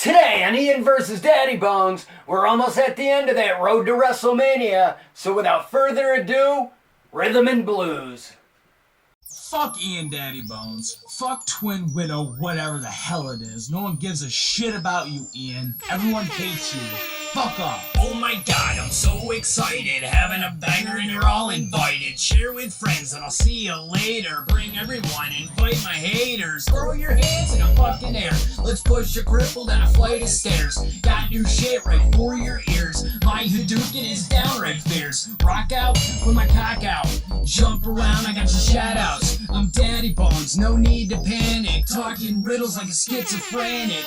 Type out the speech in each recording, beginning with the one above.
Today on Ian vs. Daddybones, we're almost at the end of that road to WrestleMania, so without further ado, Rhythm and Blues. Fuck Ian Daddybones. Fuck Twin Widow, whatever the hell it is. No one gives a shit about you, Ian. Everyone hates you. Fuck off. Oh my god, I'm so excited. Having a banger and you're all invited. Share with friends and I'll see you later. Bring everyone, invite my haters. Throw your hands in the fucking air. Let's push a cripple down a flight of stairs. Got new shit right for your ears. My Hadouken is downright fierce. Rock out with my cock out. Jump around, I got your shout outs. I'm Daddybones, no need to panic. Talking riddles like a schizophrenic.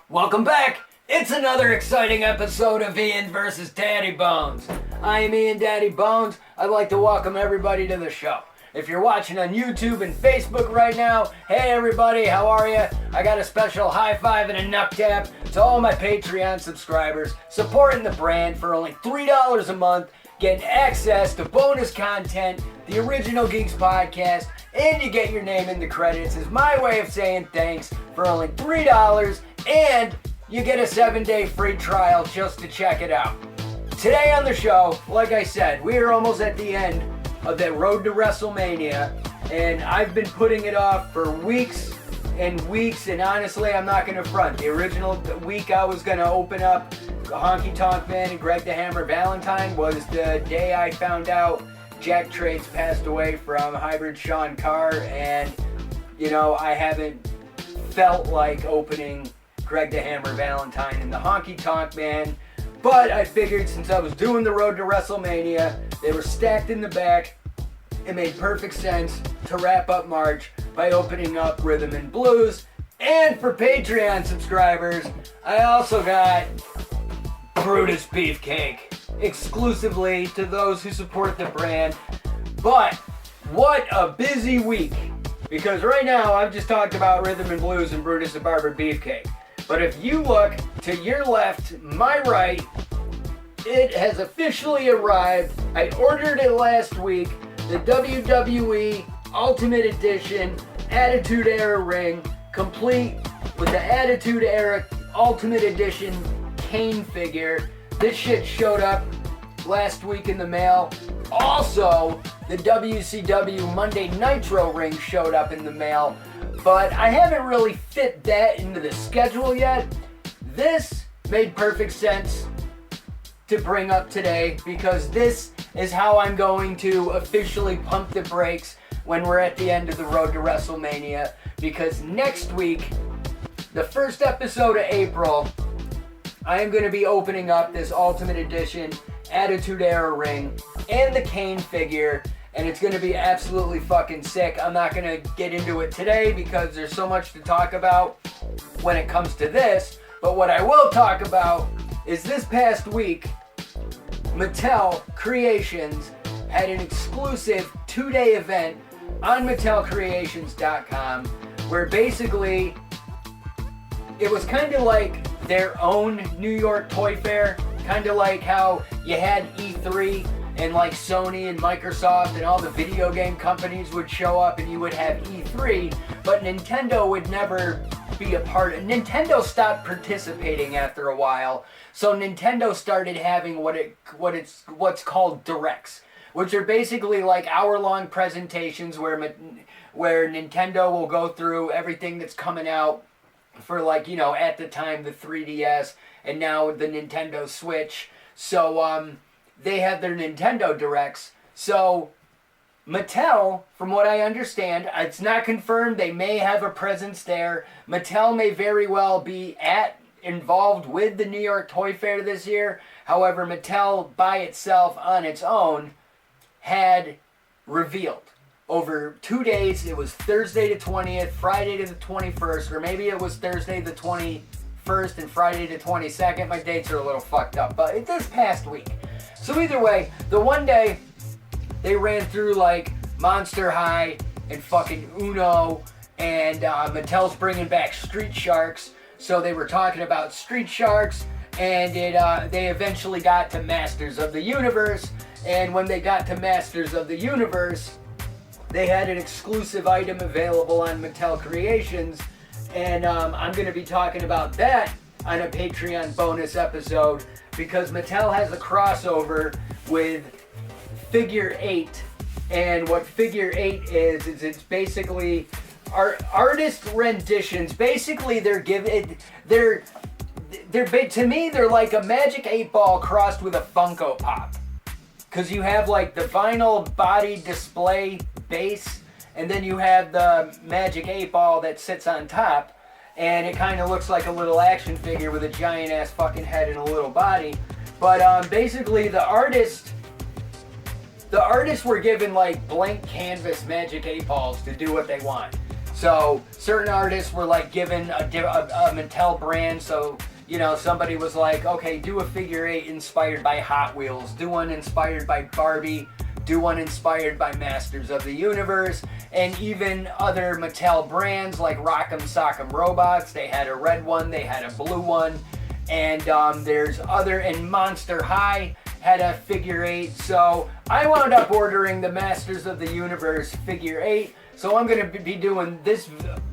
Welcome back. It's another exciting episode of Ian vs. Daddybones. I am Ian Daddybones. I'd like to welcome everybody to the show. If you're watching on YouTube and Facebook right now, hey everybody, how are you? I got a special high five and a knuck tap to all my Patreon subscribers, supporting the brand for only $3 a month, getting access to bonus content, the Original Geeks podcast, and you get your name in the credits is my way of saying thanks for only $3, and you get a 7-day free trial just to check it out. Today on the show, like I said, we are almost at the end of that road to WrestleMania, and I've been putting it off for weeks and weeks, and honestly, I'm not going to front. The original week I was going to open up Honky Tonk Man and Greg the Hammer Valentine was the day I found out Jack Trades passed away from Hybrid Sean Carr, and, you know, I haven't felt like opening Greg the Hammer Valentine and the Honky Tonk Man, but I figured since I was doing the road to WrestleMania, they were stacked in the back, it made perfect sense to wrap up March by opening up Rhythm and Blues. And for Patreon subscribers, I also got Brutus Beefcake, exclusively to those who support the brand. But what a busy week, because right now I've just talked about Rhythm and Blues and Brutus the Barber Beefcake. But if you look to your left, my right, it has officially arrived. I ordered it last week. The WWE Ultimate Edition Attitude Era ring, complete with the Attitude Era Ultimate Edition Kane figure. This shit showed up last week in the mail. Also, the WCW Monday Nitro ring showed up in the mail. But I haven't really fit that into the schedule yet. This made perfect sense to bring up today because this is how I'm going to officially pump the brakes when we're at the end of the road to WrestleMania. Because next week, the first episode of April, I am going to be opening up this Ultimate Edition Attitude Era ring and the Kane figure. And it's going to be absolutely fucking sick. I'm not going to get into it today because there's so much to talk about when it comes to this. But what I will talk about is this past week, Mattel Creations had an exclusive 2-day event on MattelCreations.com where basically it was kind of like their own New York Toy Fair. Kind of like how you had E3 and like Sony and Microsoft and all the video game companies would show up and you would have E3, but Nintendo would never be a part of. Nintendo stopped participating after a while, so Nintendo started having what's called directs, which are basically like hour-long presentations where Nintendo will go through everything that's coming out for, like, you know, at the time the 3DS and now the Nintendo Switch. So they have their Nintendo Directs. So Mattel, from what I understand, it's not confirmed, they may have a presence there. Mattel may very well be involved with the New York Toy Fair this year. However, Mattel by itself on its own had revealed over 2 days. It was Thursday the 20th, Friday to the 21st, or maybe it was Thursday the 21st and Friday the 22nd. My dates are a little fucked up, but it's this past week. So either way, the one day they ran through like Monster High and fucking Uno, and Mattel's bringing back Street Sharks. So they were talking about Street Sharks, and they eventually got to Masters of the Universe. And when they got to Masters of the Universe, they had an exclusive item available on Mattel Creations, And I'm going to be talking about that on a Patreon bonus episode because Mattel has a crossover with Figure 8. And what Figure 8 is it's basically artist renditions. Basically, to me, they're like a Magic 8 Ball crossed with a Funko Pop. Because you have like the vinyl body display base, and then you have the Magic 8 Ball that sits on top, and it kind of looks like a little action figure with a giant ass fucking head and a little body. But basically, the artists were given like blank canvas Magic 8 Balls to do what they want. So certain artists were like given a Mattel brand. So, you know, somebody was like, okay, do a Figure 8 inspired by Hot Wheels, do one inspired by Barbie, do one inspired by Masters of the Universe, and even other Mattel brands like Rock'em Sock'em Robots. They had a red one, they had a blue one, and and Monster High had a Figure 8. So I wound up ordering the Masters of the Universe Figure 8. So I'm going to be doing this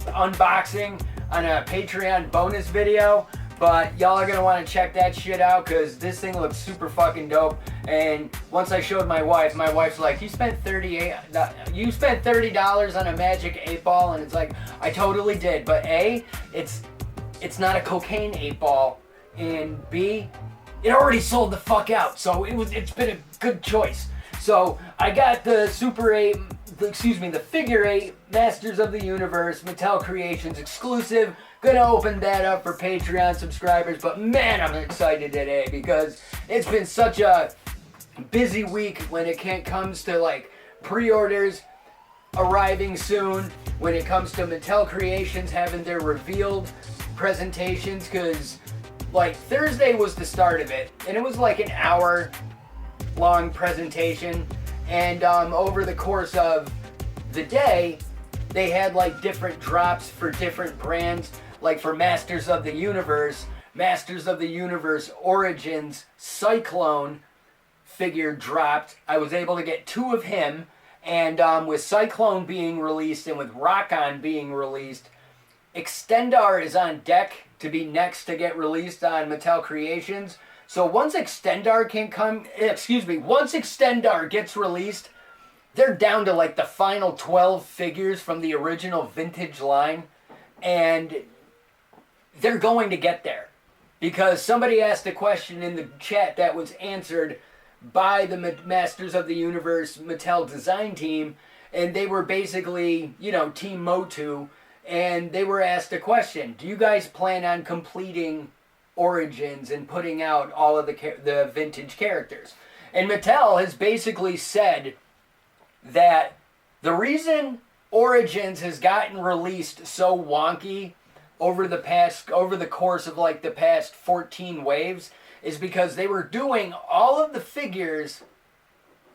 unboxing on a Patreon bonus video. But y'all are going to want to check that shit out because this thing looks super fucking dope. And once I showed my wife's like, you spent $30 on a Magic 8 Ball? And it's like, I totally did. But A, it's not a cocaine 8 Ball. And B, it already sold the fuck out. So it's been a good choice. So I got the the Figure 8 Masters of the Universe Mattel Creations exclusive. Gonna open that up for Patreon subscribers, but man, I'm excited today because it's been such a busy week when it comes to like pre-orders arriving soon, when it comes to Mattel Creations having their revealed presentations, because like Thursday was the start of it, and it was like an hour long presentation, and over the course of the day they had like different drops for different brands. Like for Masters of the Universe Origins Cyclone figure dropped. I was able to get 2 of him, and with Cyclone being released and with Rock-On being released, Extendar is on deck to be next to get released on Mattel Creations. So once Extendar gets released, they're down to like the final 12 figures from the original vintage line, and they're going to get there. Because somebody asked a question in the chat that was answered by the Masters of the Universe Mattel design team, and they were basically, you know, Team Motu, and they were asked a question: do you guys plan on completing Origins and putting out all of the vintage characters? And Mattel has basically said that the reason Origins has gotten released so wonky over the course of like the past 14 waves is because they were doing all of the figures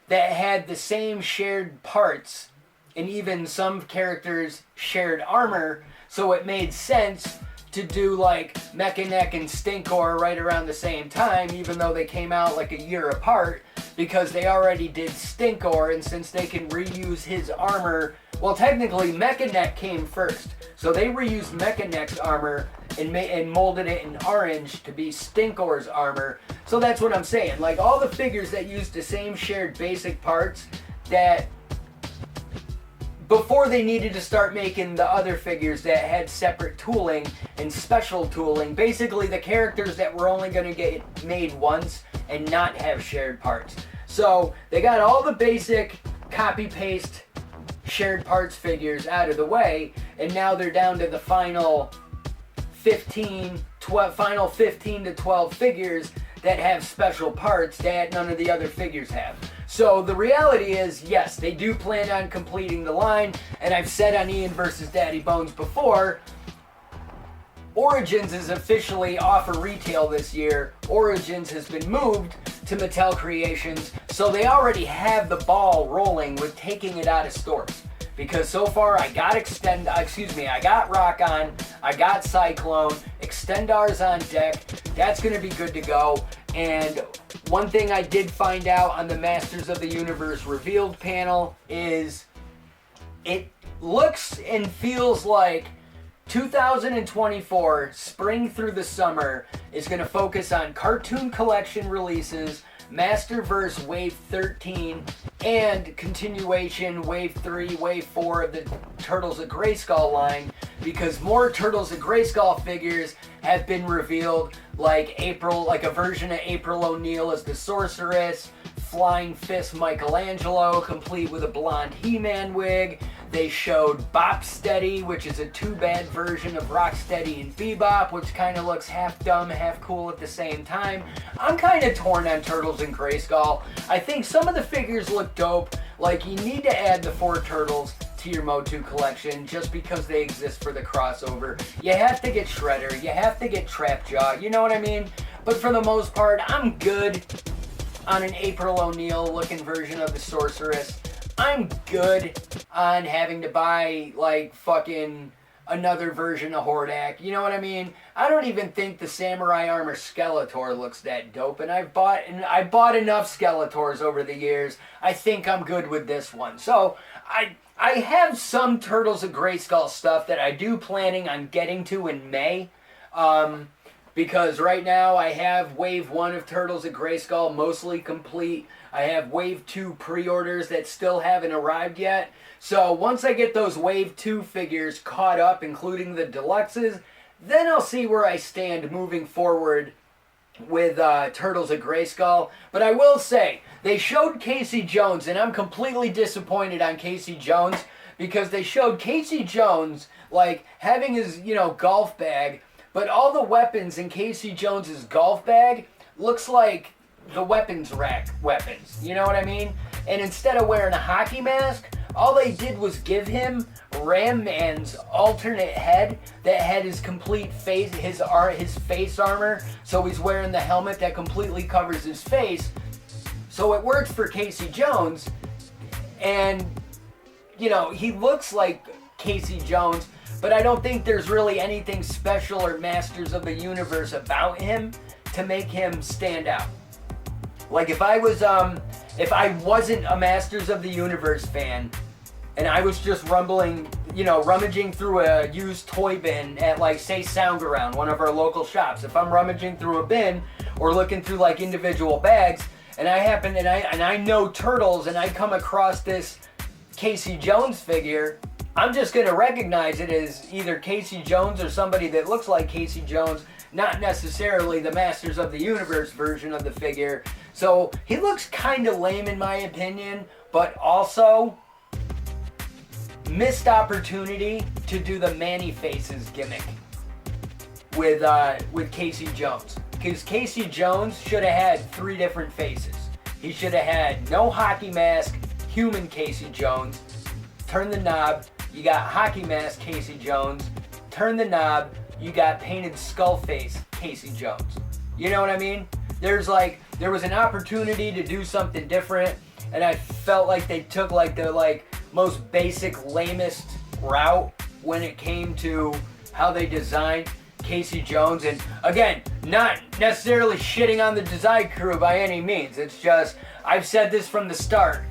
that had the same shared parts, and even some characters shared armor, so it made sense to do like Mechanic and Stinkor right around the same time, even though they came out like a year apart, because they already did Stinkor, and since they can reuse his armor, well, technically Mechanic came first, so they reused Mechanic's armor and molded it in orange to be Stinkor's armor. So that's what I'm saying, like all the figures that used the same shared basic parts, that before they needed to start making the other figures that had separate tooling and special tooling, basically the characters that were only going to get made once and not have shared parts. So they got all the basic copy-paste shared parts figures out of the way, and now they're down to the final 15 to 12 figures that have special parts that none of the other figures have. So the reality is, yes, they do plan on completing the line, and I've said on Ian vs. Daddybones before, Origins is officially off of retail this year. Origins has been moved to Mattel Creations, so they already have the ball rolling with taking it out of stores. Because so far I got I got Rock-On, I got Cyclone, Extendar's on deck, that's going to be good to go. And one thing I did find out on the Masters of the Universe revealed panel is it looks and feels like 2024, spring through the summer, is going to focus on cartoon collection releases, Masterverse Wave 13, and continuation Wave 3, Wave 4 of the Turtles of Grayskull line, because more Turtles of Grayskull figures have been revealed, like a version of April O'Neil as the Sorceress, Flying Fist Michelangelo, complete with a blonde He-Man wig. They showed Bopsteady, which is a two-bad version of Rocksteady and Bebop, which kind of looks half dumb, half cool at the same time. I'm kind of torn on Turtles in Grayskull. I think some of the figures look dope. Like, you need to add the 4 Turtles to your Motu collection just because they exist for the crossover. You have to get Shredder, you have to get Trapjaw, you know what I mean? But for the most part, I'm good on an April O'Neil looking version of the Sorceress. I'm good on having to buy, like, fucking another version of Hordak. You know what I mean? I don't even think the Samurai Armor Skeletor looks that dope, and I bought enough Skeletors over the years. I think I'm good with this one. So, I have some Turtles of Grayskull stuff that I do planning on getting to in May. Because right now I have Wave 1 of Turtles of Grayskull mostly complete. I have Wave 2 pre-orders that still haven't arrived yet. So once I get those Wave 2 figures caught up, including the deluxes, then I'll see where I stand moving forward with Turtles of Grayskull. But I will say, they showed Casey Jones, and I'm completely disappointed on Casey Jones, because they showed Casey Jones, like, having his, golf bag, but all the weapons in Casey Jones's golf bag looks like the weapons rack weapons. You know what I mean? And instead of wearing a hockey mask, all they did was give him Ram Man's alternate head that had his complete face, his face armor. So he's wearing the helmet that completely covers his face. So it works for Casey Jones. And, he looks like Casey Jones, but I don't think there's really anything special or Masters of the Universe about him to make him stand out. Like, if I wasn't a Masters of the Universe fan, and I was just rummaging through a used toy bin at, like, say, Soundaround, one of our local shops. If I'm rummaging through a bin or looking through, like, individual bags, and I know Turtles, and I come across this Casey Jones figure, I'm just going to recognize it as either Casey Jones or somebody that looks like Casey Jones, not necessarily the Masters of the Universe version of the figure. So he looks kind of lame in my opinion, but also missed opportunity to do the Manny Faces gimmick with Casey Jones. Because Casey Jones should have had 3 different faces. He should have had no hockey mask, human Casey Jones, turn the knob, you got hockey mask Casey Jones, turn the knob, you got painted skull face Casey Jones. You know what I mean? There was an opportunity to do something different, and I felt like they took the most basic, lamest route when it came to how they designed Casey Jones. And again, not necessarily shitting on the design crew by any means. It's just, I've said this from the start,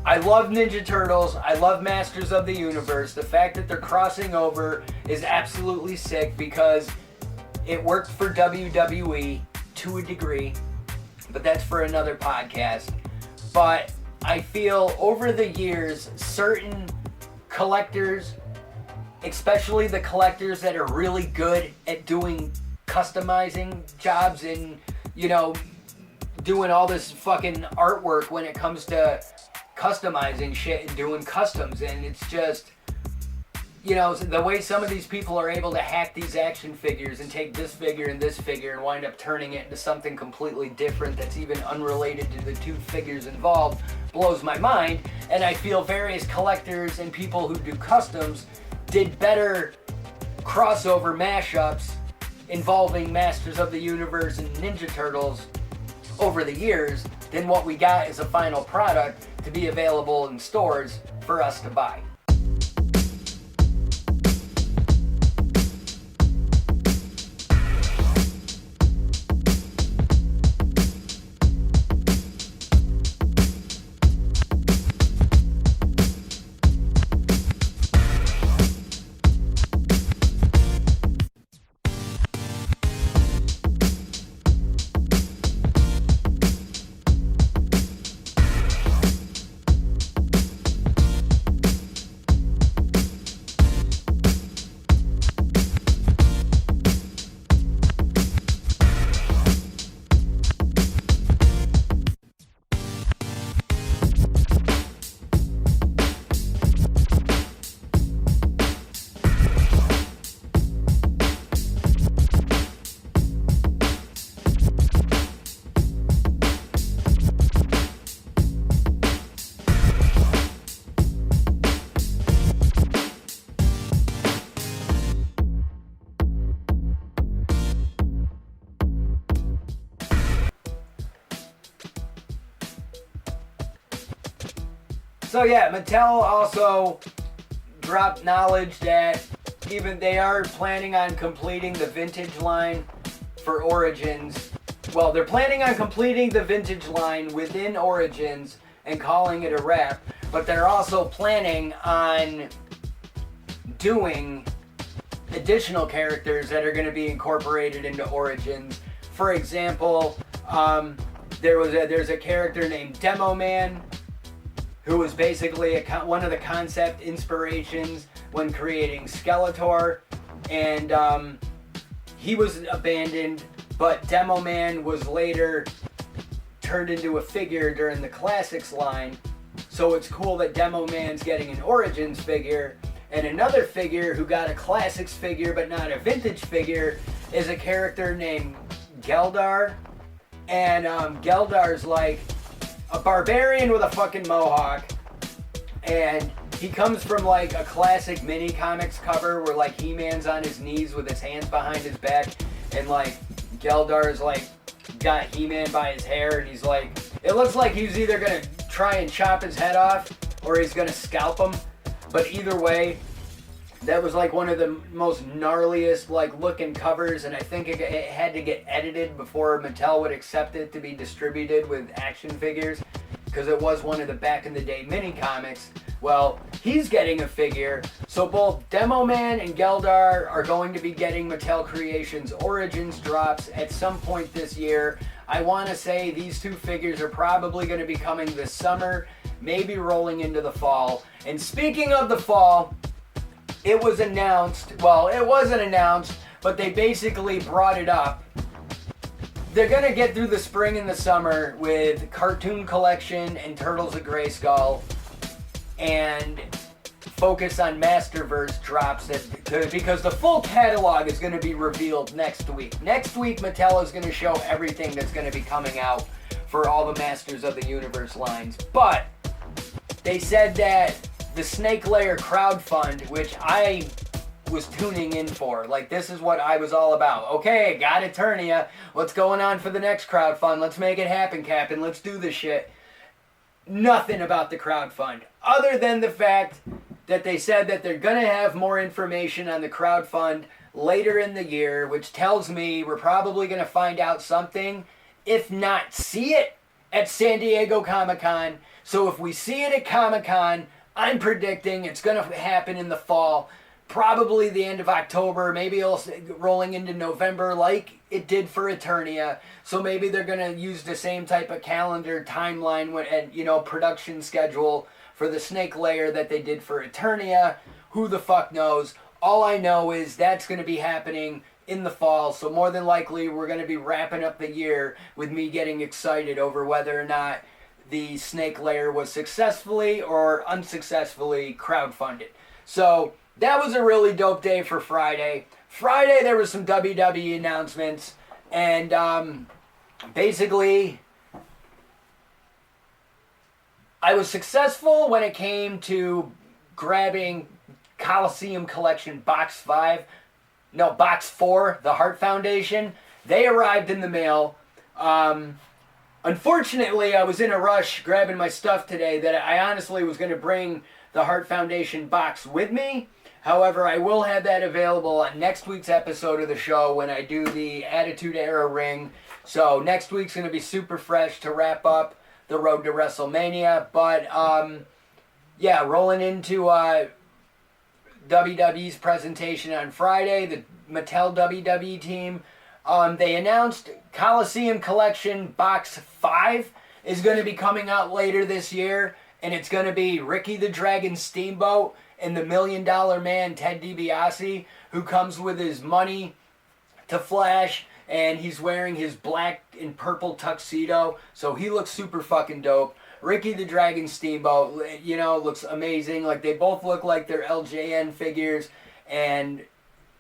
I love Ninja Turtles, I love Masters of the Universe. The fact that they're crossing over is absolutely sick because it worked for WWE to a degree, but that's for another podcast. But I feel over the years, certain collectors, especially the collectors that are really good at doing customizing jobs and, doing all this fucking artwork when it comes to customizing shit and doing customs, and it's just, the way some of these people are able to hack these action figures and take this figure and wind up turning it into something completely different that's even unrelated to the 2 figures involved blows my mind. And I feel various collectors and people who do customs did better crossover mashups involving Masters of the Universe and Ninja Turtles over the years than what we got as a final product to be available in stores for us to buy. So yeah, Mattel also dropped knowledge that even they are planning on completing the vintage line for Origins. Well, they're planning on completing the vintage line within Origins and calling it a wrap, but they're also planning on doing additional characters that are going to be incorporated into Origins. For example, there's a character named Demo Man, who was basically one of the concept inspirations when creating Skeletor, and he was abandoned, but Demo Man was later turned into a figure during the Classics line, so it's cool that Demo Man's getting an Origins figure. And another figure who got a Classics figure but not a vintage figure is a character named Geldar, and Geldar's like a barbarian with a fucking mohawk, and he comes from like a classic mini comics cover where like He-Man's on his knees with his hands behind his back, and like Geldar's like got He-Man by his hair, and he's like, it looks like he's either gonna try and chop his head off or he's gonna scalp him, but either way, that was like one of the most gnarliest like looking covers, and I think it had to get edited before Mattel would accept it to be distributed with action figures, because it was one of the back in the day mini comics. Well, he's getting a figure, so both Demo Man and Geldar are going to be getting Mattel Creations Origins drops at some point this year. I want to say these two figures are probably going to be coming this summer, maybe rolling into the fall. And speaking of the fall, it was announced, well, it wasn't announced, but they basically brought it up. They're going to get through the spring and the summer with Cartoon Collection and Turtles of Grayskull, and focus on Masterverse drops because the full catalog is going to be revealed next week. Next week, Mattel is going to show everything that's going to be coming out for all the Masters of the Universe lines. But they said that the Snake Layer crowdfund, which I was tuning in for, like this is what I was all about. Okay, got Eternia. What's going on for the next crowdfund? Let's make it happen, Captain. Let's do this shit. Nothing about the crowdfund, other than the fact that they said that they're going to have more information on the crowdfund later in the year, which tells me we're probably going to find out something, if not see it, at San Diego Comic-Con. So if we see it at Comic-Con, I'm predicting it's going to happen in the fall, probably the end of October, maybe rolling into November like it did for Eternia. So maybe they're going to use the same type of calendar timeline and, production schedule for the Snake Layer that they did for Eternia. Who the fuck knows? All I know is that's going to be happening in the fall, so more than likely we're going to be wrapping up the year with me getting excited over whether or not the Snake Layer was successfully or unsuccessfully crowdfunded. So that was a really dope day for Friday. Friday there was some WWE announcements, and basically I was successful when it came to grabbing Coliseum Collection Box 4, the Heart Foundation. They arrived in the mail. Unfortunately, I was in a rush grabbing my stuff today that I honestly was going to bring the Heart Foundation box with me. However, I will have that available on next week's episode of the show when I do the Attitude Era ring. So next week's going to be super fresh to wrap up the road to WrestleMania. But, rolling into WWE's presentation on Friday, the Mattel WWE team, they announced Coliseum Collection Box 5 is going to be coming out later this year, and it's going to be Ricky the Dragon Steamboat and the $1 Million Man Ted DiBiase, who comes with his money to flash, and he's wearing his black and purple tuxedo, so he looks super fucking dope. Ricky the Dragon Steamboat, looks amazing. Like, they both look like they're LJN figures, and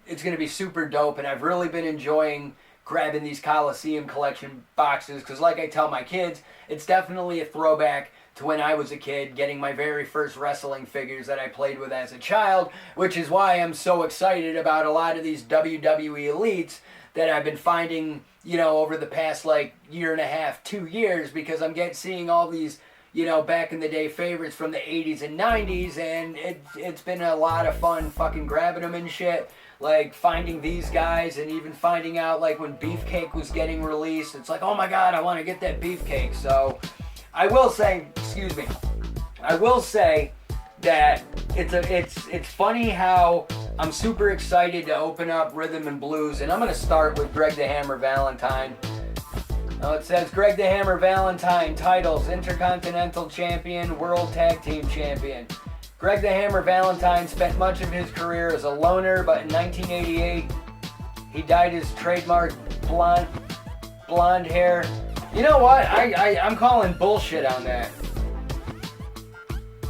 it's going to be super dope, and I've really been enjoying grabbing these Coliseum Collection boxes, because like I tell my kids, it's definitely a throwback to when I was a kid, getting my very first wrestling figures that I played with as a child, which is why I'm so excited about a lot of these WWE Elites that I've been finding, over the past, year and a half, 2 years, because I'm seeing all these, you know, back in the day favorites from the 80s and 90s, and it's been a lot of fun fucking grabbing them and shit. Like, finding these guys and even finding out, like, when Beefcake was getting released, it's like, oh my god, I want to get that Beefcake. So, I will say that it's funny how I'm super excited to open up Rhythm and Blues, and I'm going to start with Greg the Hammer Valentine. It says Greg the Hammer Valentine titles: Intercontinental Champion, World Tag Team Champion. Greg the Hammer Valentine spent much of his career as a loner, but in 1988, he dyed his trademark blonde hair. You know what? I'm calling bullshit on that.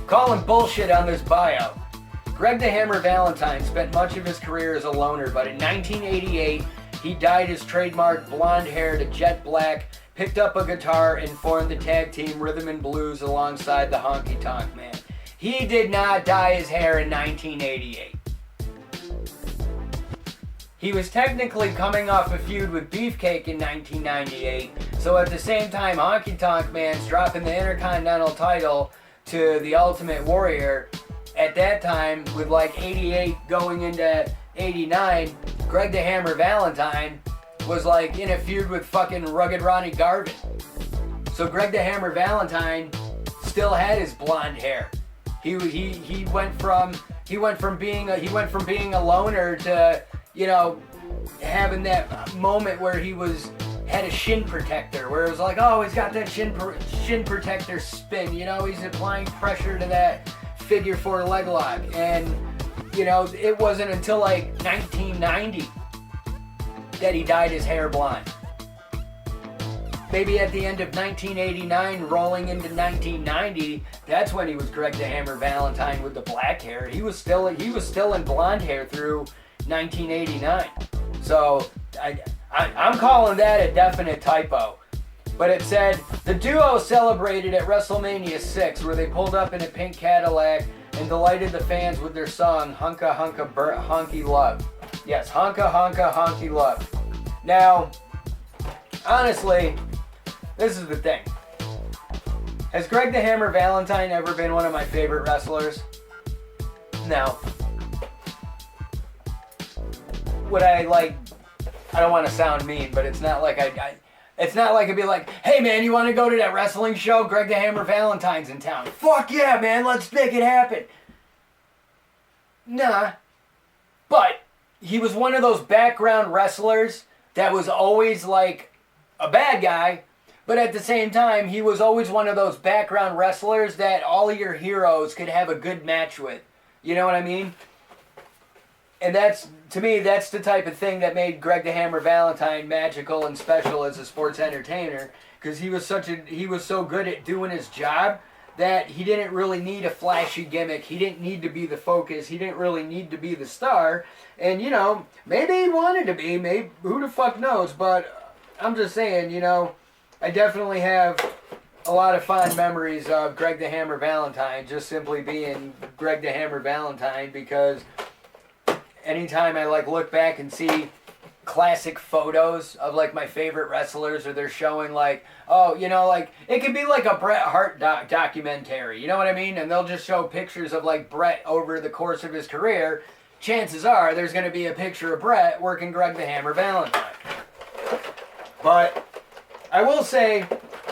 Calling bullshit on this bio. Greg the Hammer Valentine spent much of his career as a loner, but in 1988, he dyed his trademark blonde hair to jet black, picked up a guitar, and formed the tag team Rhythm and Blues alongside the Honky Tonk Man. He did not dye his hair in 1988. He was technically coming off a feud with Beefcake in 1998, so at the same time Honky Tonk Man's dropping the Intercontinental title to the Ultimate Warrior, at that time, with like 88 going into 89, Greg the Hammer Valentine was like in a feud with fucking Rugged Ronnie Garvin. So Greg the Hammer Valentine still had his blonde hair. He went from being a loner to, you know, having that moment where he had a shin protector, where it was like, oh, he's got that shin protector spin, you know, he's applying pressure to that figure 4 leg lock. And, you know, it wasn't until like 1990 that he dyed his hair blonde. Maybe at the end of 1989, rolling into 1990, that's when he was Greg the Hammer Valentine with the black hair. He was still in blonde hair through 1989. So I'm calling that a definite typo. But it said, the duo celebrated at Wrestlemania 6, where they pulled up in a pink Cadillac and delighted the fans with their song, Hunka Hunka Honky Love. Yes, Hunka Hunka Honky Love. Now, honestly, this is the thing. Has Greg the Hammer Valentine ever been one of my favorite wrestlers? No. Would I don't want to sound mean, but it's not like it's not like I'd be like, hey man, you want to go to that wrestling show? Greg the Hammer Valentine's in town. Fuck yeah, man, let's make it happen. Nah. But he was one of those background wrestlers that was always like a bad guy, but at the same time, he was always one of those background wrestlers that all of your heroes could have a good match with. You know what I mean? And to me, that's the type of thing that made Greg the Hammer Valentine magical and special as a sports entertainer, because he was so good at doing his job that he didn't really need a flashy gimmick. He didn't need to be the focus. He didn't really need to be the star. And, you know, maybe he wanted to be. Maybe, who the fuck knows? But I'm just saying, you know, I definitely have a lot of fond memories of Greg the Hammer Valentine, just simply being Greg the Hammer Valentine, because anytime I look back and see classic photos of my favorite wrestlers, or they're showing oh, you know, it could be like a Bret Hart documentary, you know what I mean? And they'll just show pictures of Bret over the course of his career. Chances are there's going to be a picture of Bret working Greg the Hammer Valentine. But I will say,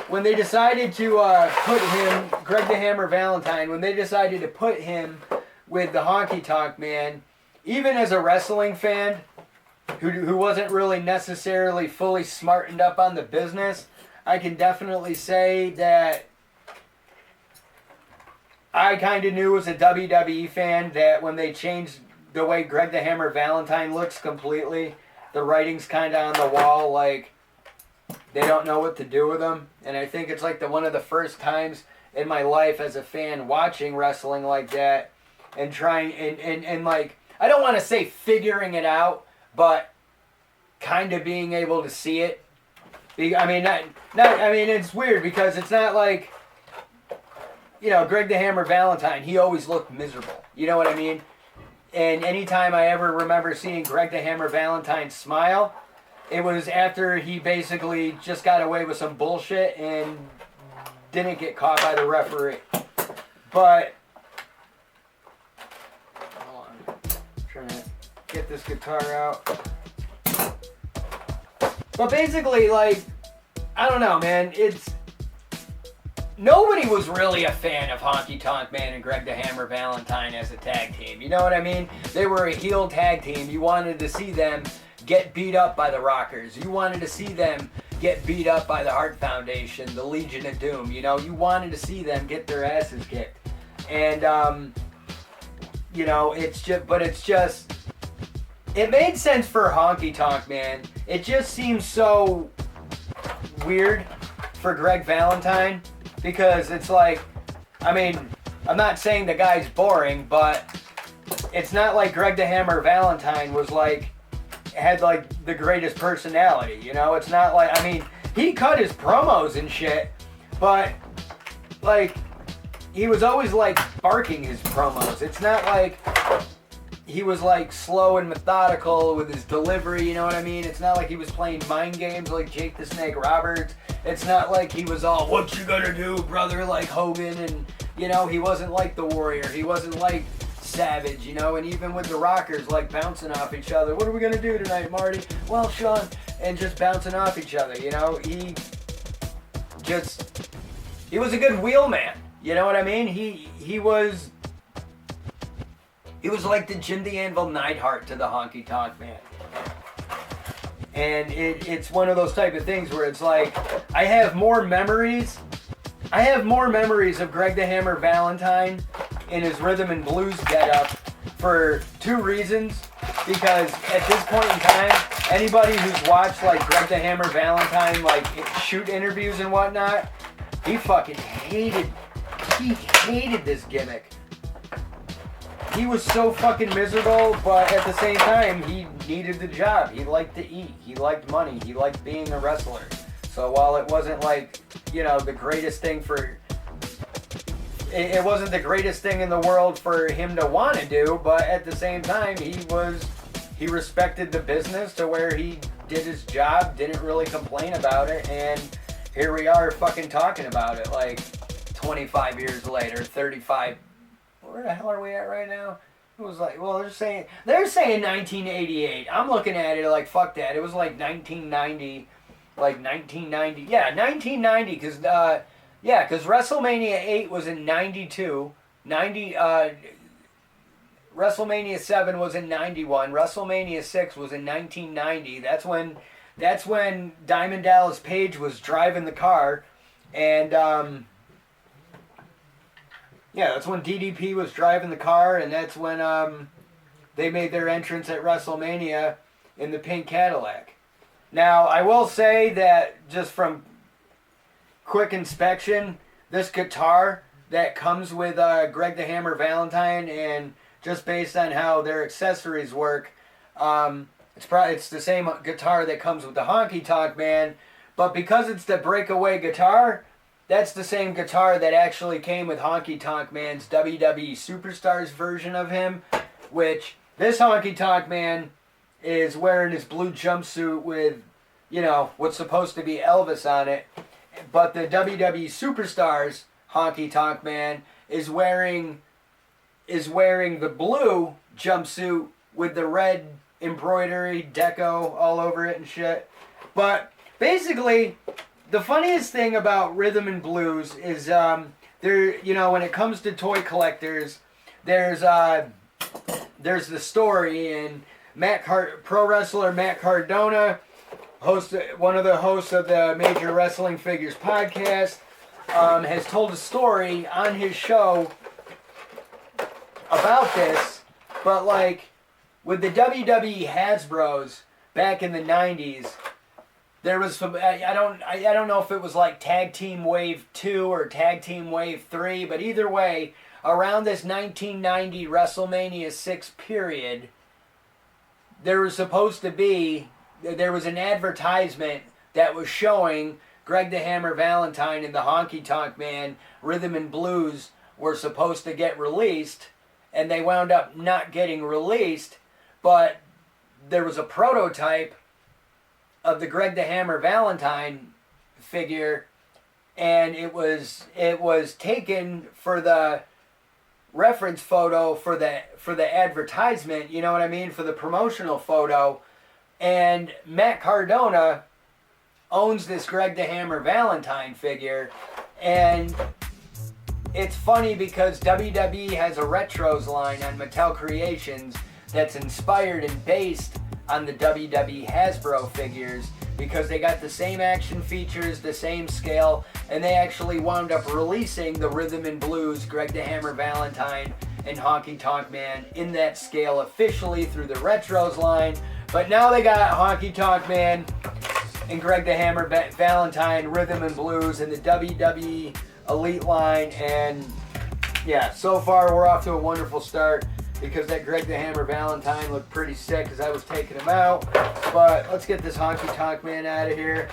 when they decided to put him, Greg the Hammer Valentine, when they decided to put him with the Honky Tonk Man, even as a wrestling fan who wasn't really necessarily fully smartened up on the business, I can definitely say that I kind of knew as a WWE fan that when they changed the way Greg the Hammer Valentine looks completely, the writing's kind of on the wall, they don't know what to do with him. And I think it's one of the first times in my life as a fan watching wrestling like that, and trying, and I don't want to say figuring it out, but kind of being able to see it. I mean, it's weird because it's not like, you know, Greg the Hammer Valentine, he always looked miserable. You know what I mean? And anytime I ever remember seeing Greg the Hammer Valentine smile, it was after he basically just got away with some bullshit and didn't get caught by the referee. But hold on, I'm trying to get this guitar out. But basically, like, I don't know, man. Nobody was really a fan of Honky Tonk Man and Greg the Hammer Valentine as a tag team. You know what I mean? They were a heel tag team. You wanted to see them get beat up by the Rockers. You wanted to see them get beat up by the Hart Foundation, the Legion of Doom. You know, you wanted to see them get their asses kicked. And, you know, it made sense for Honky Tonk Man. It just seems so weird for Greg Valentine. Because it's like, I mean, I'm not saying the guy's boring, but it's not like Greg the Hammer Valentine was like, had like the greatest personality, you know? It's not like, I mean, he cut his promos and shit, but like, he was always like barking his promos. It's not like he was like slow and methodical with his delivery, you know what I mean? It's not like he was playing mind games like Jake the Snake Roberts. It's not like he was all, what you gonna do, brother, like Hogan, and, you know, he wasn't like the Warrior. He wasn't like Savage, you know, and even with the Rockers, like, bouncing off each other. What are we gonna do tonight, Marty? Well, Sean, and just bouncing off each other, you know? He was a good wheelman, you know what I mean? He was like the Jim the Anvil Neidhart to the Honky Tonk Man. And it's one of those type of things where it's like, I have more memories of Greg the Hammer Valentine in his rhythm and blues getup for two reasons. Because at this point in time, anybody who's watched like Greg the Hammer Valentine like shoot interviews and whatnot, he hated this gimmick. He was so fucking miserable, but at the same time, he needed the job. He liked to eat. He liked money. He liked being a wrestler. So while it wasn't like, you know, the greatest thing it wasn't the greatest thing in the world for him to want to do, but at the same time, he respected the business to where he did his job, didn't really complain about it, and here we are fucking talking about it like 25 years later, 35. Where the hell are we at right now? It was like, well, they're saying 1988. I'm looking at it like, fuck that. It was like 1990. Yeah, 1990, because WrestleMania 8 was in 92. WrestleMania 7 was in 91. WrestleMania 6 was in 1990. That's when Diamond Dallas Page was driving the car, and yeah, that's when DDP was driving the car, and that's when they made their entrance at WrestleMania in the pink Cadillac. Now, I will say that just from quick inspection, this guitar that comes with Greg the Hammer Valentine, and just based on how their accessories work, it's the same guitar that comes with the Honky Tonk Man, but because it's the breakaway guitar, that's the same guitar that actually came with Honky Tonk Man's WWE Superstars version of him, which this Honky Tonk Man is wearing his blue jumpsuit with, you know, what's supposed to be Elvis on it. But the WWE Superstars Honky Tonk Man is wearing the blue jumpsuit with the red embroidery deco all over it and shit. But basically, the funniest thing about rhythm and blues is you know, when it comes to toy collectors, there's the story, and pro wrestler Matt Cardona, one of the hosts of the Major Wrestling Figures podcast, has told a story on his show about this. But like with the WWE Hasbros back in the 90s, there was some, I don't know if it was like Tag Team Wave 2 or Tag Team Wave 3, but either way, around this 1990 WrestleMania 6 period, there was an advertisement that was showing Greg the Hammer Valentine and the Honky Tonk Man Rhythm and Blues were supposed to get released, and they wound up not getting released, but there was a prototype of the Greg the Hammer Valentine figure, and it was taken for the reference photo for the advertisement, you know what I mean, for the promotional photo. And Matt Cardona owns this Greg the Hammer Valentine figure, and it's funny because WWE has a retros line on Mattel Creations that's inspired and based on the WWE Hasbro figures, because they got the same action features, the same scale, and they actually wound up releasing the Rhythm and Blues Greg the Hammer Valentine and Honky Tonk Man in that scale officially through the retros line. But now they got Honky Tonk Man and Greg the Hammer Valentine, Rhythm and Blues in the WWE Elite line. And yeah, so far we're off to a wonderful start, because that Greg the Hammer Valentine looked pretty sick as I was taking him out. But let's get this Honky Tonk Man out of here.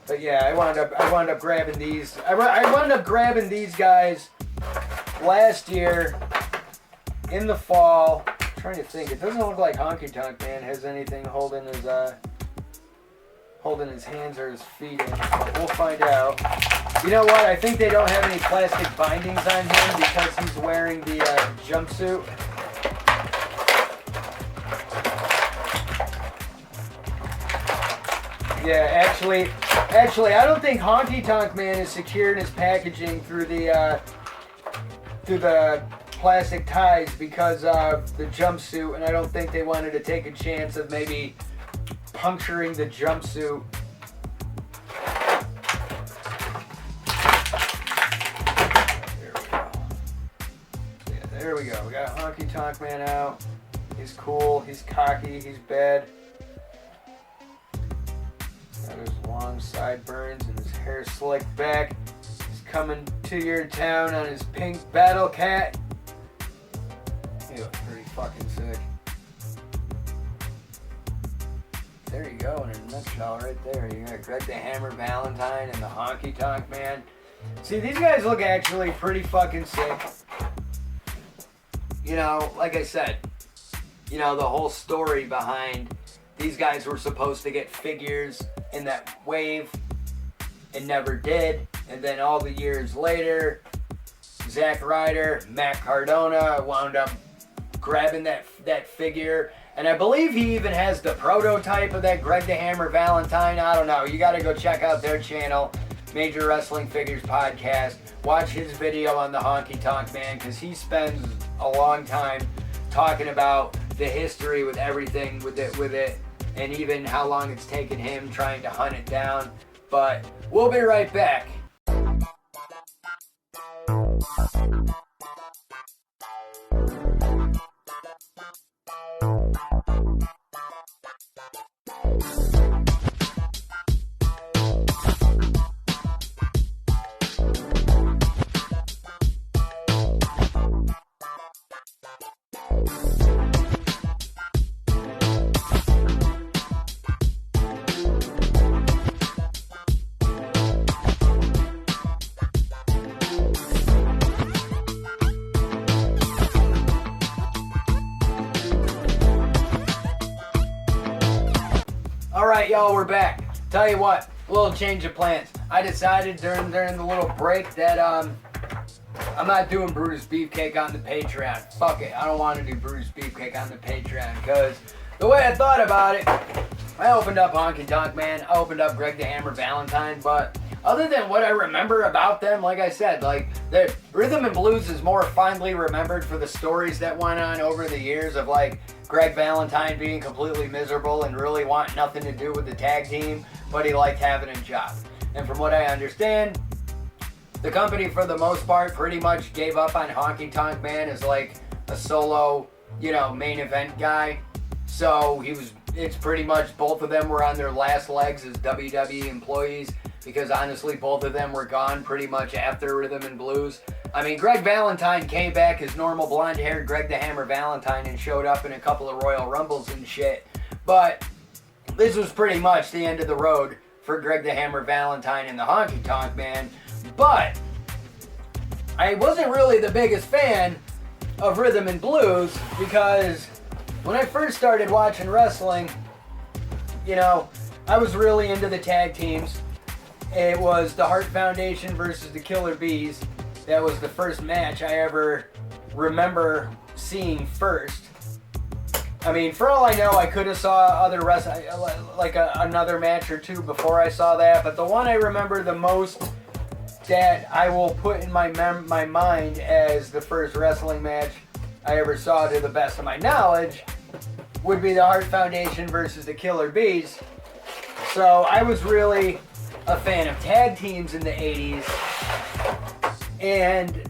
But yeah, I wound up grabbing these. I wound up grabbing these guys last year in the fall. I'm trying to think. It doesn't look like Honky Tonk Man has anything holding his hands or his feet in. But we'll find out. You know what? I think they don't have any plastic bindings on him because he's wearing the jumpsuit. Yeah, actually, I don't think Honky Tonk Man is secured in his packaging through the plastic ties because of the jumpsuit, and I don't think they wanted to take a chance of maybe puncturing the jumpsuit. There we go. We got Honky Tonk Man out. He's cool. He's cocky. He's bad. Got his long sideburns and his hair slicked back. He's coming to your town on his pink Battle Cat. He looks pretty fucking sick. There you go, in a nutshell right there. You got Greg the Hammer Valentine and the Honky Tonk Man. See, these guys look actually pretty fucking sick. You know, like I said, you know, the whole story behind these guys were supposed to get figures in that wave and never did. And then all the years later, Zack Ryder, Matt Cardona wound up grabbing that figure. And I believe he even has the prototype of that Greg the Hammer Valentine. I don't know. You got to go check out their channel, Major Wrestling Figures Podcast. Watch his video on the Honky Tonk Man, because he spends a long time talking about the history with everything with it, and even how long it's taken him trying to hunt it down. But we'll be right back. Alright, y'all, we're back. Tell you what, a little change of plans. I decided during the little break that I'm not doing Brutus Beefcake on the Patreon. Fuck it, I don't want to do Brutus Beefcake on the Patreon, because the way I thought about it, I opened up Honky Tonk Man, I opened up Greg the Hammer Valentine, but other than what I remember about them, like I said, like, the Rhythm and Blues is more fondly remembered for the stories that went on over the years of, like, Greg Valentine being completely miserable and really wanting nothing to do with the tag team, but he liked having a job. And from what I understand, the company, for the most part, pretty much gave up on Honky Tonk Man as, like, a solo, you know, main event guy. So it's pretty much both of them were on their last legs as WWE employees, because honestly, both of them were gone pretty much after Rhythm and Blues. I mean, Greg Valentine came back as normal blonde-haired Greg the Hammer Valentine and showed up in a couple of Royal Rumbles and shit. But this was pretty much the end of the road for Greg the Hammer Valentine and the Honky Tonk Man. But I wasn't really the biggest fan of Rhythm and Blues, because when I first started watching wrestling, you know, I was really into the tag teams. It was the Hart Foundation versus the Killer Bees. That was the first match I ever remember seeing first. I mean, for all I know, I could have saw other another match or two before I saw that, but the one I remember the most that I will put in my mind as the first wrestling match I ever saw, to the best of my knowledge, would be the Hart Foundation versus the Killer Bees. So I was really a fan of tag teams in the 80s, and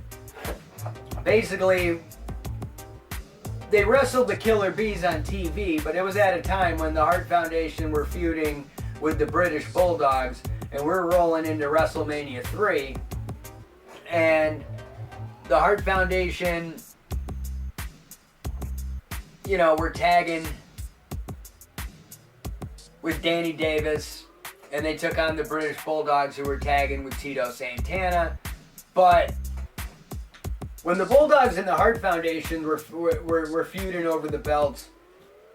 basically they wrestled the Killer Bees on TV, but it was at a time when the Hart Foundation were feuding with the British Bulldogs, and we're rolling into Wrestlemania 3, and the Hart Foundation, you know, were tagging with Danny Davis, and they took on the British Bulldogs, who were tagging with Tito Santana. But when the Bulldogs and the Hart Foundation were feuding over the belts,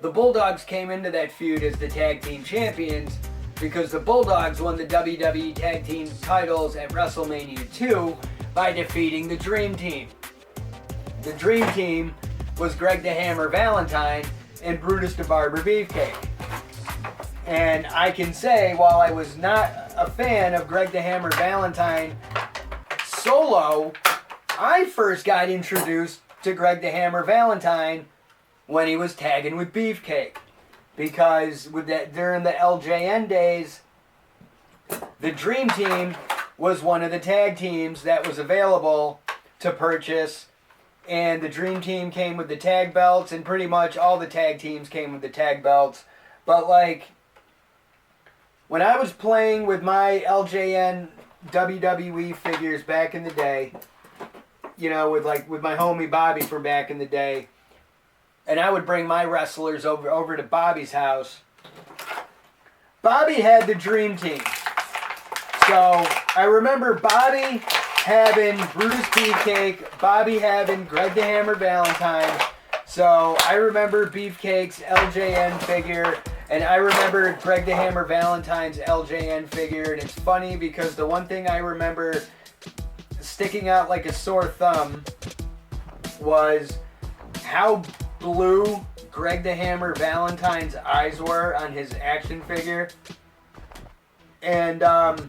the Bulldogs came into that feud as the tag team champions, because the Bulldogs won the WWE Tag Team titles at WrestleMania 2 by defeating the Dream Team. The Dream Team was Greg the Hammer Valentine and Brutus the Barber Beefcake. And I can say, while I was not a fan of Greg the Hammer Valentine solo, I first got introduced to Greg the Hammer Valentine when he was tagging with Beefcake. Because during the LJN days, the Dream Team was one of the tag teams that was available to purchase. And the Dream Team came with the tag belts, and pretty much all the tag teams came with the tag belts. But like, when I was playing with my LJN WWE figures back in the day, you know, with my homie Bobby from back in the day, and I would bring my wrestlers over to Bobby's house, Bobby had the Dream Team. So I remember Bobby having Brutus Beefcake, Bobby having Greg the Hammer Valentine. So I remember Beefcake's LJN figure, and I remember Greg the Hammer Valentine's LJN figure. And it's funny because the one thing I remember sticking out like a sore thumb was how blue Greg the Hammer Valentine's eyes were on his action figure. And I'll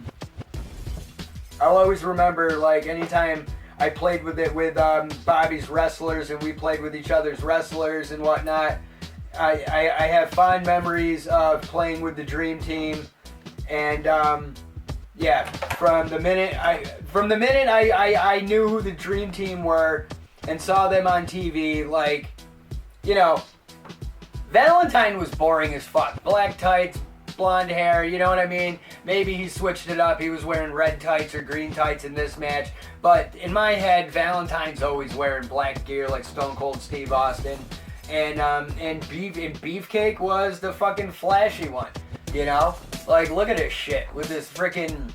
always remember, like, anytime I played with Bobby's wrestlers, and we played with each other's wrestlers and whatnot, I have fond memories of playing with the Dream Team. And yeah, from the minute I knew who the Dream Team were and saw them on TV, like, you know, Valentine was boring as fuck. Black tights, blonde hair, you know what I mean? Maybe he switched it up. He was wearing red tights or green tights in this match. But in my head, Valentine's always wearing black gear like Stone Cold Steve Austin. And Beefcake was the fucking flashy one, you know? Like, look at this shit with this freaking...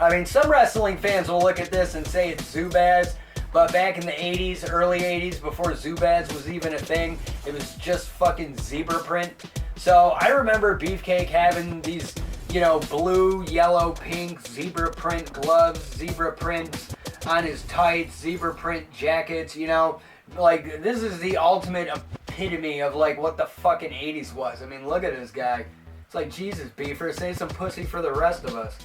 I mean, some wrestling fans will look at this and say it's Zubaz. But back in the 80s, early 80s, before Zubaz was even a thing, it was just fucking zebra print. So I remember Beefcake having these, you know, blue, yellow, pink zebra print gloves, zebra prints on his tights, zebra print jackets, you know. Like, this is the ultimate epitome of, like, what the fucking 80s was. I mean, look at this guy. It's like, Jesus, Beefer, say some pussy for the rest of us.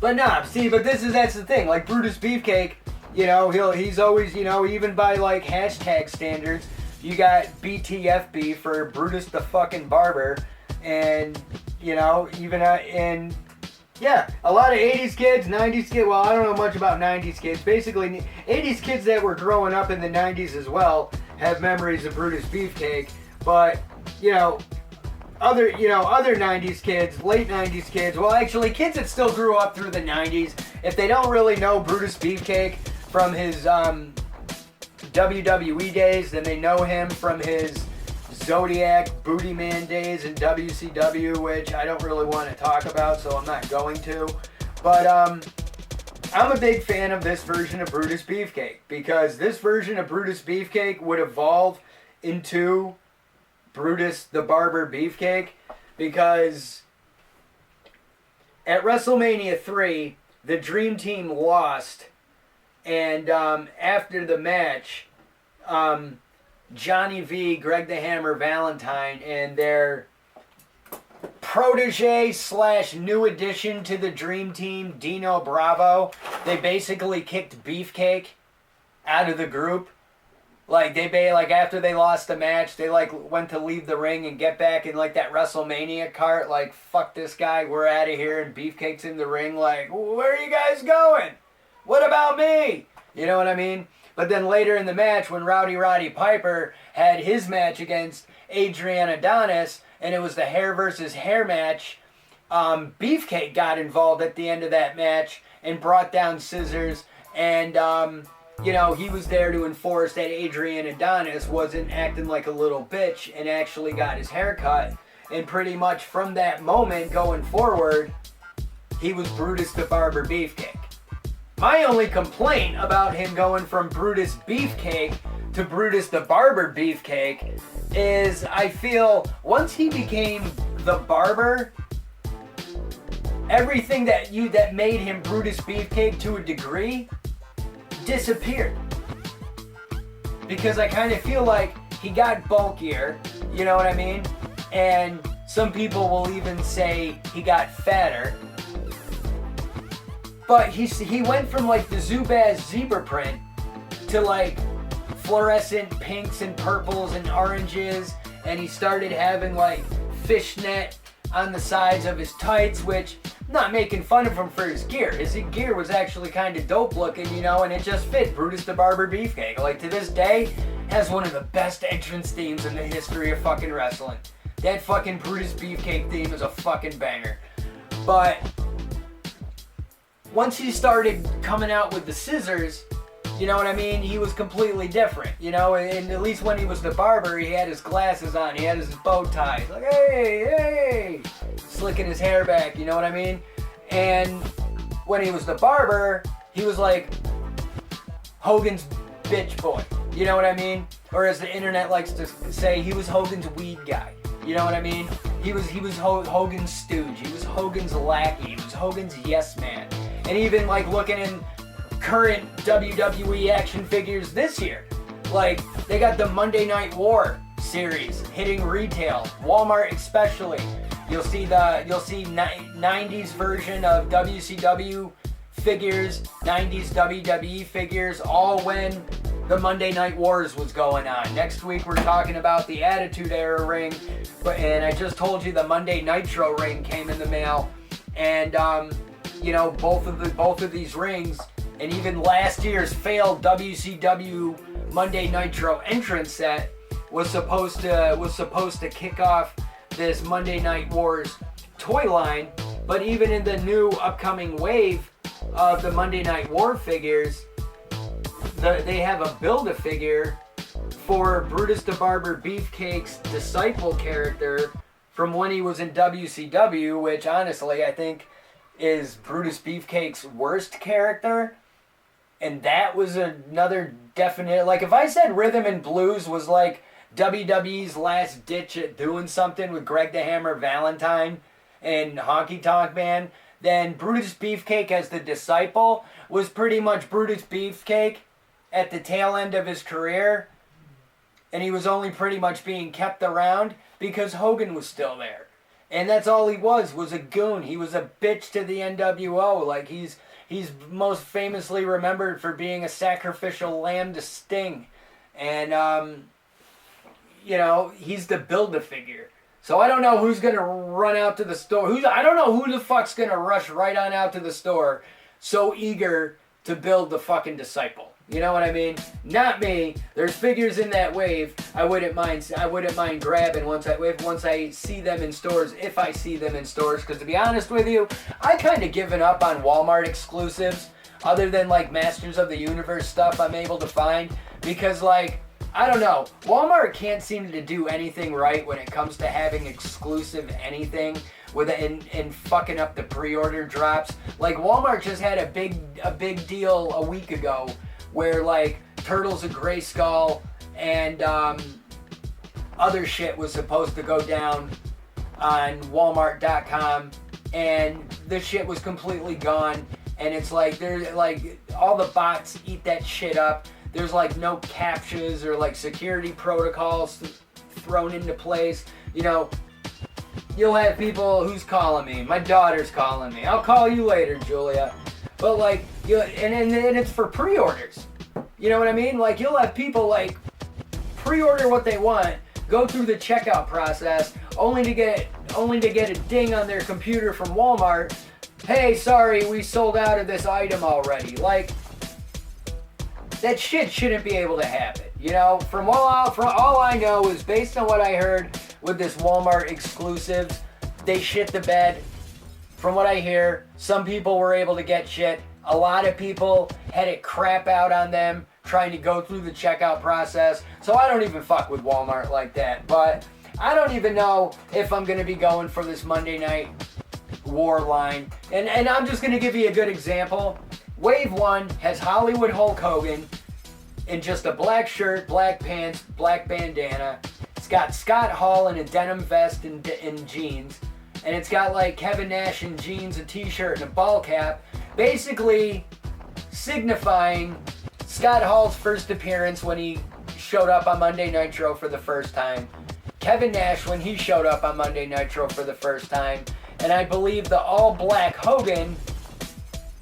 But nah, see, but that's the thing. Like, Brutus Beefcake, you know, he's always, you know, even by, like, hashtag standards, you got BTFB for Brutus the fucking Barber. And, you know, even, and, yeah, a lot of 80s kids, 90s kids, well, I don't know much about 90s kids. Basically, 80s kids that were growing up in the 90s as well have memories of Brutus Beefcake. But, you know, other 90s kids, late 90s kids, well, actually, kids that still grew up through the 90s, if they don't really know Brutus Beefcake from his WWE days, then they know him from his Zodiac Booty Man days in WCW, which I don't really want to talk about, so I'm not going to. But I'm a big fan of this version of Brutus Beefcake because this version of Brutus Beefcake would evolve into Brutus the Barber Beefcake because at WrestleMania 3, the Dream Team lost, and after the match, Johnny V, Greg the Hammer Valentine, and their protege / new addition to the Dream Team, Dino Bravo, they basically kicked Beefcake out of the group. Like after they lost the match, they went to leave the ring and get back in that WrestleMania cart. Like, fuck this guy, we're out of here. And Beefcake's in the ring. Like, where are you guys going? What about me? You know what I mean? But then later in the match, when Roddy Piper had his match against Adrian Adonis, and it was the hair versus hair match, Beefcake got involved at the end of that match and brought down scissors, and he was there to enforce that Adrian Adonis wasn't acting like a little bitch and actually got his hair cut. And pretty much from that moment going forward, he was Brutus the Barber Beefcake. My only complaint about him going from Brutus Beefcake to Brutus the Barber Beefcake is I feel once he became the barber, everything that made him Brutus Beefcake to a degree disappeared. Because I kind of feel like he got bulkier, you know what I mean? And some people will even say he got fatter. But he went from the Zubaz zebra print to fluorescent pinks and purples and oranges, and he started having fishnet on the sides of his tights, which I'm not making fun of him for his gear. His gear was actually kind of dope looking, and it just fit Brutus the Barber Beefcake. To this day, has one of the best entrance themes in the history of fucking wrestling. That fucking Brutus Beefcake theme is a fucking banger. But once he started coming out with the scissors, you know what I mean? He was completely different, and at least when he was the barber, he had his glasses on, he had his bow ties, hey, slicking his hair back, you know what I mean? And when he was the barber, he was like Hogan's bitch boy, you know what I mean? Or as the internet likes to say, he was Hogan's weed guy, you know what I mean? He was Hogan's stooge, he was Hogan's lackey, he was Hogan's yes man. And even looking in current WWE action figures this year, they got the Monday Night War series hitting retail, Walmart especially. You'll see 90s version of WCW figures, 90s WWE figures, all when the Monday Night Wars was going on. Next week we're talking about the Attitude Era ring, and I just told you the Monday Nitro ring came in the mail, and both of these rings, and even last year's failed WCW Monday Nitro entrance set was supposed to kick off this Monday Night Wars toy line. But even in the new upcoming wave of the Monday Night War figures, they have a Build-A-Figure for Brutus the Barber Beefcake's disciple character from when he was in WCW, which honestly I think is Brutus Beefcake's worst character. And that was another definite, if I said Rhythm and Blues was WWE's last ditch at doing something with Greg the Hammer Valentine and Honky Tonk Man, then Brutus Beefcake as the disciple was pretty much Brutus Beefcake at the tail end of his career, and he was only pretty much being kept around because Hogan was still there. And that's all he was a goon. He was a bitch to the NWO. He's most famously remembered for being a sacrificial lamb to Sting. And, he's the Build-A-Figure. So I don't know who's going to run out to the store. I don't know who the fuck's going to rush right on out to the store so eager to build the fucking disciple. You know what I mean? Not me. There's figures in that wave I wouldn't mind grabbing once I see them in stores, if I see them in stores. Because to be honest with you, I kind of given up on Walmart exclusives, other than Masters of the Universe stuff I'm able to find. Because I don't know, Walmart can't seem to do anything right when it comes to having exclusive anything. and fucking up the pre-order drops. Like Walmart just had a big deal a week ago where like Turtles of Grayskull and other shit was supposed to go down on Walmart.com, and the shit was completely gone. And it's like there's like all the bots eat that shit up. There's like no captchas or like security protocols thrown into place. You know, you'll have people who's calling me. My daughter's calling me. I'll call you later, Julia. But like, and it's for pre-orders. You know what I mean? Like you'll have people like pre-order what they want, go through the checkout process, only to get a ding on their computer from Walmart. Hey, sorry, we sold out of this item already. Like, that shit shouldn't be able to happen. You know, from all I know is based on what I heard with this Walmart exclusives, they shit the bed. From what I hear, some people were able to get shit. A lot of people had it crap out on them trying to go through the checkout process. So I don't even fuck with Walmart like that. But I don't even know if I'm going to be going for this Monday Night War line. And I'm just going to give you a good example. Wave 1 has Hollywood Hulk Hogan in just a black shirt, black pants, black bandana. It's got Scott Hall in a denim vest and jeans. And it's got like Kevin Nash in jeans, a t-shirt, and a ball cap. Basically signifying Scott Hall's first appearance when he showed up on Monday Nitro for the first time. Kevin Nash when he showed up on Monday Nitro for the first time. And I believe the all-black Hogan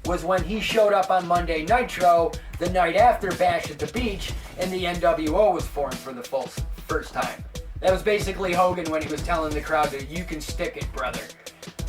was when he showed up on Monday Nitro the night after Bash at the Beach and the NWO was formed for the first time. That was basically Hogan when he was telling the crowd that you can stick it, brother.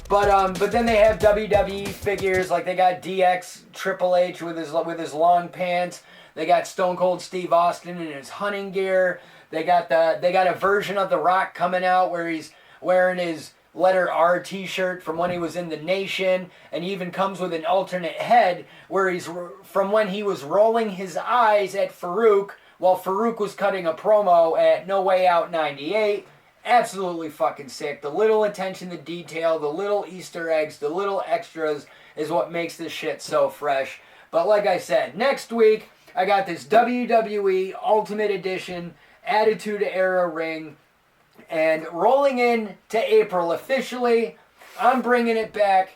But then they have WWE figures, like they got DX Triple H with his long pants. They got Stone Cold Steve Austin in his hunting gear. They got a version of The Rock coming out where he's wearing his letter R t-shirt from when he was in the Nation, and he even comes with an alternate head where he's from when he was rolling his eyes at Farouk while Farouk was cutting a promo at No Way Out 98. Absolutely fucking sick. The little attention to detail, the little Easter eggs, the little extras is what makes this shit so fresh. But like I said, next week I got this WWE Ultimate Edition Attitude Era ring. And rolling in to April officially, I'm bringing it back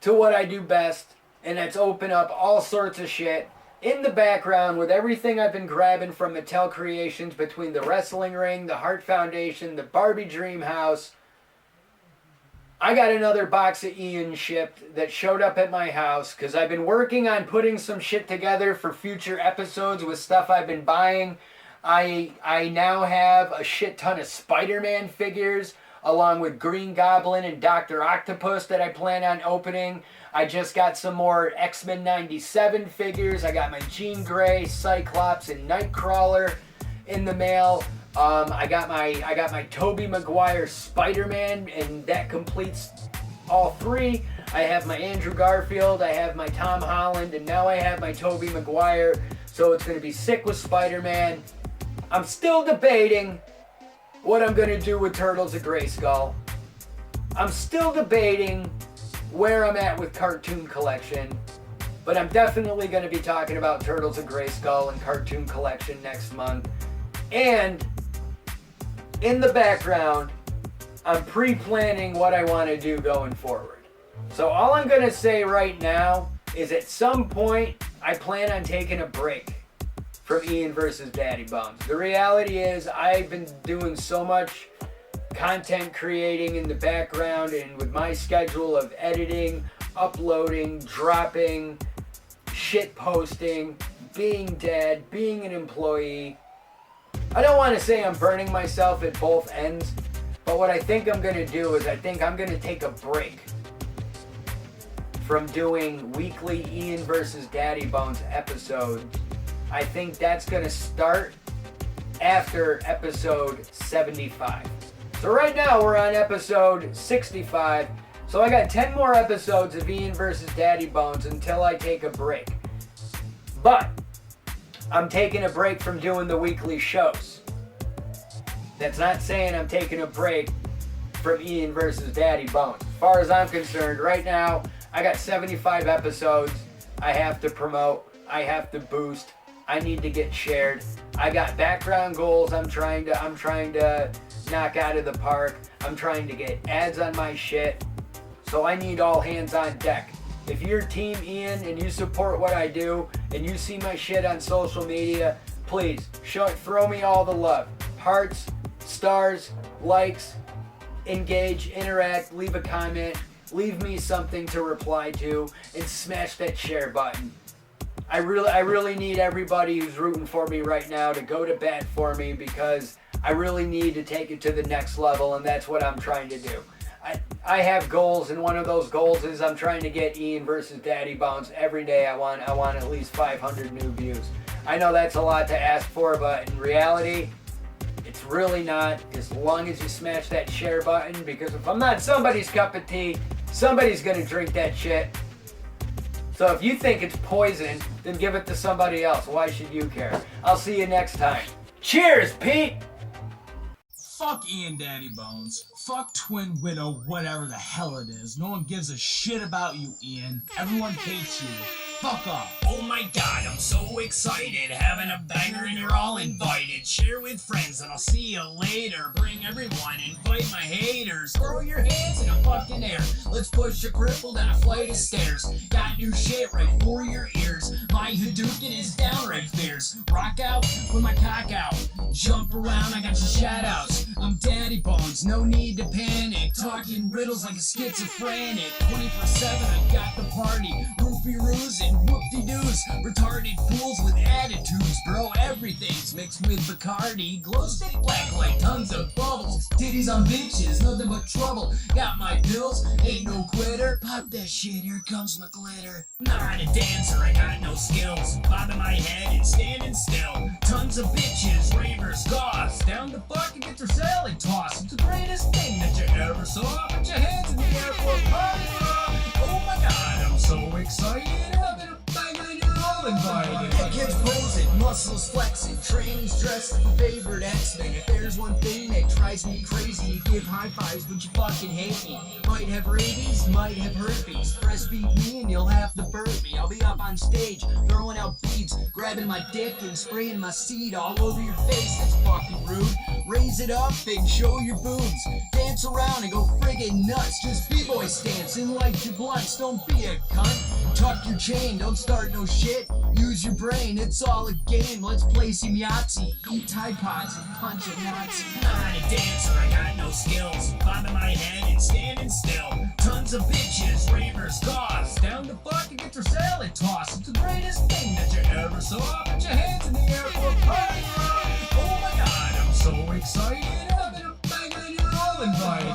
to what I do best, and that's open up all sorts of shit in the background with everything I've been grabbing from Mattel Creations between the wrestling ring, the Heart Foundation, the Barbie Dream House. I got another box of Ian shipped that showed up at my house because I've been working on putting some shit together for future episodes with stuff I've been buying. I now have a shit ton of Spider-Man figures along with Green Goblin and Dr. Octopus that I plan on opening. I just got some more X-Men 97 figures. I got my Jean Grey, Cyclops, and Nightcrawler in the mail. I got my Tobey Maguire Spider-Man, and that completes all three. I have my Andrew Garfield, I have my Tom Holland, and now I have my Tobey Maguire. So it's going to be sick with Spider-Man. I'm still debating what I'm going to do with Turtles of Grayskull. I'm still debating where I'm at with Cartoon Collection. But I'm definitely going to be talking about Turtles of Grayskull and Cartoon Collection next month. And in the background, I'm pre-planning what I want to do going forward. So all I'm going to say right now is at some point, I plan on taking a break from Ian versus Daddybones. The reality is I've been doing so much content creating in the background, and with my schedule of editing, uploading, dropping, shit posting, being dad, being an employee, I don't want to say I'm burning myself at both ends, but what I think I'm going to do is I think I'm going to take a break from doing weekly Ian versus Daddybones episodes. I think that's going to start after episode 75. So right now we're on episode 65. So I got 10 more episodes of Ian versus Daddybones until I take a break. But I'm taking a break from doing the weekly shows. That's not saying I'm taking a break from Ian versus Daddy Bones. As far as I'm concerned, right now, I got 75 episodes I have to promote, I have to boost, I need to get shared. I got background goals I'm trying to knock out of the park. I'm trying to get ads on my shit. So I need all hands on deck. If you're Team Ian and you support what I do and you see my shit on social media, please throw me all the love. Hearts, stars, likes, engage, interact, leave a comment, leave me something to reply to, and smash that share button. I really need everybody who's rooting for me right now to go to bat for me, because I really need to take it to the next level, and that's what I'm trying to do. I have goals, and one of those goals is I'm trying to get Ian versus Daddy Bones every day. I want at least 500 new views. I know that's a lot to ask for, but in reality, it's really not, as long as you smash that share button, because if I'm not somebody's cup of tea, somebody's gonna drink that shit. So if you think it's poison, then give it to somebody else. Why should you care? I'll see you next time. Cheers, Pete! Fuck Ian Daddy Bones. Fuck Twin Widow, whatever the hell it is. No one gives a shit about you, Ian. Everyone hates you. Fuck off. Oh my god, I'm so excited, having a banger and you're all invited. Share with friends and I'll see you later. Bring everyone, invite my haters. Throw your hands in the fucking air. Let's push a cripple down a flight of stairs. Got new shit right for your ears. My Hadouken is downright fierce. Rock out with my cock out. Jump around, I got your shout outs. I'm Daddy Bones, no need to panic. Talking riddles like a schizophrenic. 24/7, I got the party. Roofie roos and whoop-de-doos. Retarded fools with attitudes, bro. Everything's mixed with Bacardi. Glow stick black like tons of bubbles. Titties on bitches, nothing but trouble. Got my pills, ain't no quitter. Pop that shit, here comes my glitter. Not a dancer, I got no skills. Bobbing my head and standing still. Tons of bitches, ravers, goths. Down to fucking get your salad tossed. It's the greatest thing that you ever saw. Put your hands in the air for a party. Oh my god, I'm so excited. Having a bang and you're all invited. That kid's posing, muscles flexing, trainings dressed like a favorite X-Men. If there's one thing that drives me crazy, you give high fives but you fucking hate me. Might have rabies, might have herpes. Breastfeed me and you'll have to burp me. I'll be up on stage, throwing out beads, grabbing my dick and spraying my seed all over your face. That's fucking rude. Raise it up and show your boobs. Dance around and go friggin' nuts. Just b-boy stance and light your blunts. Don't be a cunt. Tuck your chain, don't start no shit. Use your brain, it's all a game. Let's play some Yahtzee, eat Tide Pods and punch a Nazi. Not a dancer, I got no skills. Bobbing my head and standing still. Tons of bitches, ravers, goths. Down to fucking get your salad tossed. It's the greatest thing that you ever saw. Put your hands in the air for a party. Oh my god, I'm so excited. Having a bang and you're all invited.